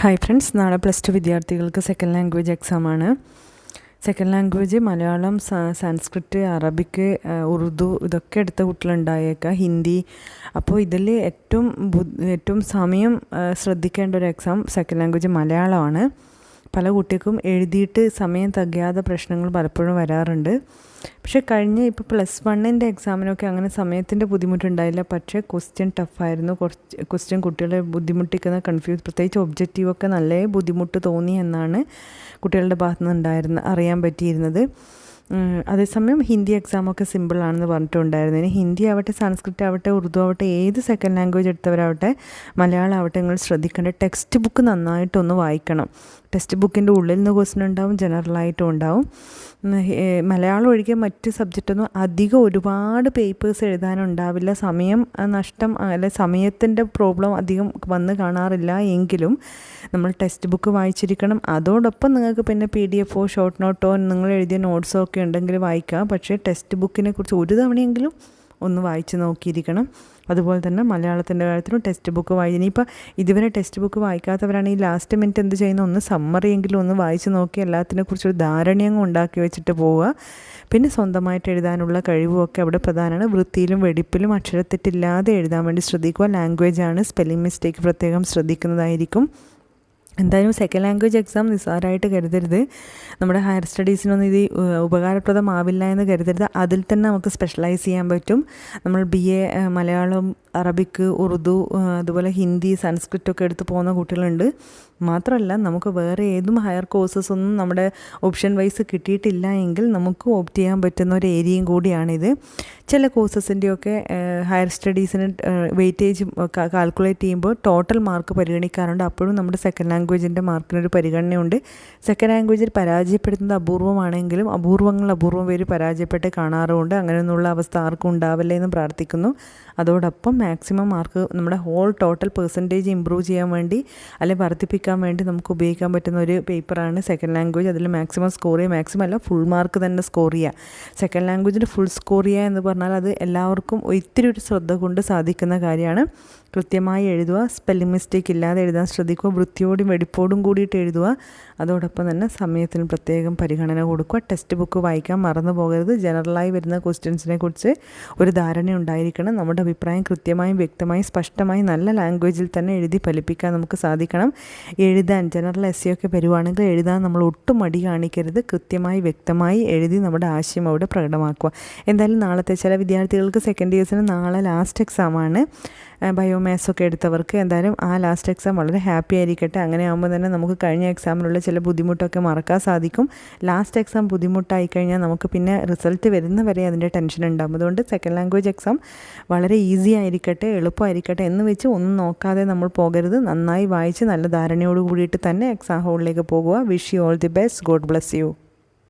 Hi friends, നാളെ +2 വിദ്യാർത്ഥികൾക്ക് second language എക്സാമാണ്. Second language Malayalam, Sanskrit, Arabic, Urdu ഇതൊക്കെ എടുത്ത കുട്ടികളുണ്ടായേക്കാം, ഹിന്ദി. അപ്പോൾ ഇതിൽ ഏറ്റവും സമയം ശ്രദ്ധിക്കേണ്ട ഒരു എക്സാം സെക്കൻഡ് ലാംഗ്വേജ് മലയാളമാണ്. പല കുട്ടികൾക്കും എഴുതിയിട്ട് സമയം തികയാതെ പ്രശ്നങ്ങൾ പലപ്പോഴും വരാറുണ്ട്. പക്ഷേ ഇപ്പോൾ +1 എക്സാമിനൊക്കെ അങ്ങനെ സമയത്തിൻ്റെ ബുദ്ധിമുട്ടുണ്ടായില്ല. പക്ഷേ ക്വസ്റ്റ്യൻ ടഫായിരുന്നു. ക്വസ്റ്റ്യൻ കുട്ടികളെ ബുദ്ധിമുട്ടിക്കുന്ന പ്രത്യേകിച്ച് ഒബ്ജക്റ്റീവൊക്കെ നല്ല ബുദ്ധിമുട്ട് തോന്നി എന്നാണ് കുട്ടികളുടെ ഭാഗത്തുനിന്ന് അറിയാൻ പറ്റിയിരുന്നത്. അതേസമയം ഹിന്ദി എക്സാമൊക്കെ സിമ്പിളാണെന്ന് പറഞ്ഞിട്ടുണ്ടായിരുന്നു. ഇനി ഹിന്ദി ആവട്ടെ, സംസ്കൃതം ആവട്ടെ, ഉറുദു ആവട്ടെ, ഏത് സെക്കൻഡ് ലാംഗ്വേജ് എടുത്തവരാവട്ടെ, മലയാളം ആവട്ടെ, നിങ്ങൾ ശ്രദ്ധിക്കേണ്ട ടെക്സ്റ്റ് ബുക്ക് നന്നായിട്ടൊന്ന് വായിക്കണം. ടെക്സ്റ്റ് ബുക്കിൻ്റെ ഉള്ളിൽ നിന്ന് ക്വസ്റ്റ്യൻ ഉണ്ടാവും, ജനറലായിട്ടും ഉണ്ടാവും. മലയാളം ഒഴികെ മറ്റ് സബ്ജക്റ്റൊന്നും അധികം ഒരുപാട് പേപ്പേഴ്സ് എഴുതാനുണ്ടാവില്ല. സമയം നഷ്ടം സമയത്തിൻ്റെ പ്രോബ്ലം അധികം വന്ന് കാണാറില്ല. എങ്കിലും നമ്മൾ ടെക്സ്റ്റ് ബുക്ക് വായിച്ചിരിക്കണം. അതോടൊപ്പം നിങ്ങൾക്ക് പിന്നെ PDF ഷോർട്ട് നോട്ടോ നിങ്ങൾ എഴുതിയ നോട്ട്സോ ഒക്കെ ഉണ്ടെങ്കിൽ വായിക്കാം. പക്ഷേ ടെക്സ്റ്റ് ബുക്കിനെ കുറിച്ച് ഒരു തവണയെങ്കിലും ഒന്ന് വായിച്ച് നോക്കിയിരിക്കണം. അതുപോലെ തന്നെ മലയാളത്തിൻ്റെ കാര്യത്തിലും ടെക്സ്റ്റ് ബുക്ക് ഇനിയിപ്പോൾ ഇതുവരെ ടെക്സ്റ്റ് ബുക്ക് വായിക്കാത്തവരാണെങ്കിൽ ലാസ്റ്റ് മിനിറ്റ് എന്ത് ചെയ്യുന്ന ഒന്ന് സമ്മറിയെങ്കിലും ഒന്ന് വായിച്ച് നോക്കി എല്ലാത്തിനെക്കുറിച്ചൊരു ധാരണയങ്ങ് ഉണ്ടാക്കി വെച്ചിട്ട് പോവുക. പിന്നെ സ്വന്തമായിട്ട് എഴുതാനുള്ള കഴിവുമൊക്കെ അവിടെ പ്രധാനമാണ്. വൃത്തിയിലും വെടിപ്പിലും അക്ഷരത്തെറ്റില്ലാതെ എഴുതാൻ വേണ്ടി ശ്രദ്ധിക്കുക. ലാംഗ്വേജാണ്, സ്പെല്ലിംഗ് മിസ്റ്റേക്ക് പ്രത്യേകം ശ്രദ്ധിക്കുന്നതായിരിക്കും. എന്തായാലും സെക്കൻഡ് ലാംഗ്വേജ് എക്സാം നിസ്സാരമായിട്ട് കരുതരുത്. നമ്മുടെ ഹയർ സ്റ്റഡീസിനൊന്നും ഇത് ഉപകാരപ്രദമാവില്ല എന്ന് കരുതരുത്. അതിൽ തന്നെ നമുക്ക് സ്പെഷ്യലൈസ് ചെയ്യാൻ പറ്റും. നമ്മൾ BA മലയാളം, അറബിക്ക്, ഉറുദു, അതുപോലെ ഹിന്ദി, സംസ്കൃതമൊക്കെ എടുത്ത് പോകുന്ന കുട്ടികളുണ്ട്. മാത്രമല്ല നമുക്ക് വേറെ ഏതും ഹയർ കോഴ്സസ് ഒന്നും നമ്മുടെ ഓപ്ഷൻ വൈസ് കിട്ടിയിട്ടില്ല എങ്കിൽ നമുക്ക് ഓപ്റ്റ് ചെയ്യാൻ പറ്റുന്ന ഒരു ഏരിയയും കൂടിയാണിത്. ചില കോഴ്സസിൻ്റെയൊക്കെ ഹയർ സ്റ്റഡീസിന് വെയിറ്റേജ് കാൽക്കുലേറ്റ് ചെയ്യുമ്പോൾ ടോട്ടൽ മാർക്ക് പരിഗണിക്കാറുണ്ട്. അപ്പോഴും നമ്മുടെ സെക്കൻഡ് ലാംഗ്വേജിൻ്റെ മാർക്കിനൊരു പരിഗണനയുണ്ട്. സെക്കൻഡ് ലാംഗ്വേജിൽ പരാജയപ്പെടുന്നത് അപൂർവമാണെങ്കിലും അപൂർവം പേര് പരാജയപ്പെട്ട് കാണാറുമുണ്ട്. അങ്ങനെയൊന്നുള്ള അവസ്ഥ ആർക്കും ഉണ്ടാവില്ല എന്ന് പ്രാർത്ഥിക്കുന്നു. അതോടൊപ്പം മാക്സിമം മാർക്ക് നമ്മുടെ ടോട്ടൽ പെർസെൻറ്റേജ് ഇമ്പ്രൂവ് ചെയ്യാൻ വേണ്ടി അല്ലെങ്കിൽ വർദ്ധിപ്പിക്കാൻ വേണ്ടി നമുക്ക് ഉപയോഗിക്കാൻ പറ്റുന്ന ഒരു പേപ്പറാണ് സെക്കൻഡ് ലാംഗ്വേജ്. അതിൽ മാക്സിമം സ്കോർ ചെയ്യുക, മാക്സിമം അല്ല ഫുൾ മാർക്ക് തന്നെ സ്കോർ ചെയ്യുക. സെക്കൻഡ് ലാംഗ്വേജിൽ ഫുൾ സ്കോർ ചെയ്യുക എന്ന് പറഞ്ഞാൽ അത് എല്ലാവർക്കും ഇത്തിരി ഒരു ശ്രദ്ധ കൊണ്ട് സാധിക്കുന്ന കാര്യമാണ്. കൃത്യമായി എഴുതുക, സ്പെല്ലിംഗ് മിസ്റ്റേക്ക് ഇല്ലാതെ എഴുതാൻ ശ്രദ്ധിക്കുക, വൃത്തിയോടും വെടിപ്പോടും കൂടിയിട്ട് എഴുതുക. അതോടൊപ്പം തന്നെ സമയത്തിന് പ്രത്യേകം പരിഗണന കൊടുക്കുക. ടെക്സ്റ്റ് ബുക്ക് വായിക്കാൻ മറന്നു പോകരുത്. ജനറലായി വരുന്ന ക്വസ്റ്റ്യൻസിനെ കുറിച്ച് ഒരു ധാരണ ഉണ്ടായിരിക്കണം. നമ്മുടെ അഭിപ്രായം കൃത്യമായും വ്യക്തമായും സ്പഷ്ടമായി നല്ല ലാംഗ്വേജിൽ തന്നെ എഴുതി ഫലിപ്പിക്കാൻ നമുക്ക് സാധിക്കണം. എഴുതാൻ ജനറൽ ഒക്കെ വരുവാണെങ്കിൽ എഴുതാൻ നമ്മൾ ഒട്ടും മടി കാണിക്കരുത്. കൃത്യമായി വ്യക്തമായി എഴുതി നമ്മുടെ ആശയം അവിടെ പ്രകടമാക്കുക. എന്തായാലും നാളത്തെ ചില വിദ്യാർത്ഥികൾക്ക് സെക്കൻഡ് ഇയേഴ്സിന് നാളെ ലാസ്റ്റ് എക്സാമാണ്. ബയോമാത്സൊക്കെ എടുത്തവർക്ക് എന്തായാലും ആ ലാസ്റ്റ് എക്സാം വളരെ ഹാപ്പി ആയിരിക്കട്ടെ. അങ്ങനെ ആകുമ്പോൾ തന്നെ നമുക്ക് കഴിഞ്ഞ എക്സാമിലുള്ള ചില ബുദ്ധിമുട്ടൊക്കെ മറക്കാൻ സാധിക്കും. ലാസ്റ്റ് എക്സാം ബുദ്ധിമുട്ടായി കഴിഞ്ഞാൽ നമുക്ക് പിന്നെ റിസൾട്ട് വരുന്നവരെ അതിൻ്റെ ടെൻഷൻ ഉണ്ടാകും. അതുകൊണ്ട് സെക്കൻഡ് ലാംഗ്വേജ് എക്സാം വളരെ ഈസി ആയിരിക്കട്ടെ, എളുപ്പമായിരിക്കട്ടെ എന്ന് വെച്ച് ഒന്നും നോക്കാതെ നമ്മൾ പോകരുത്. നന്നായി വായിച്ച് നല്ല ധാരണയോട് കൂടിയിട്ട് തന്നെ എക്സാം ഹോളിലേക്ക് പോകുക. Wish you all the best. God bless you.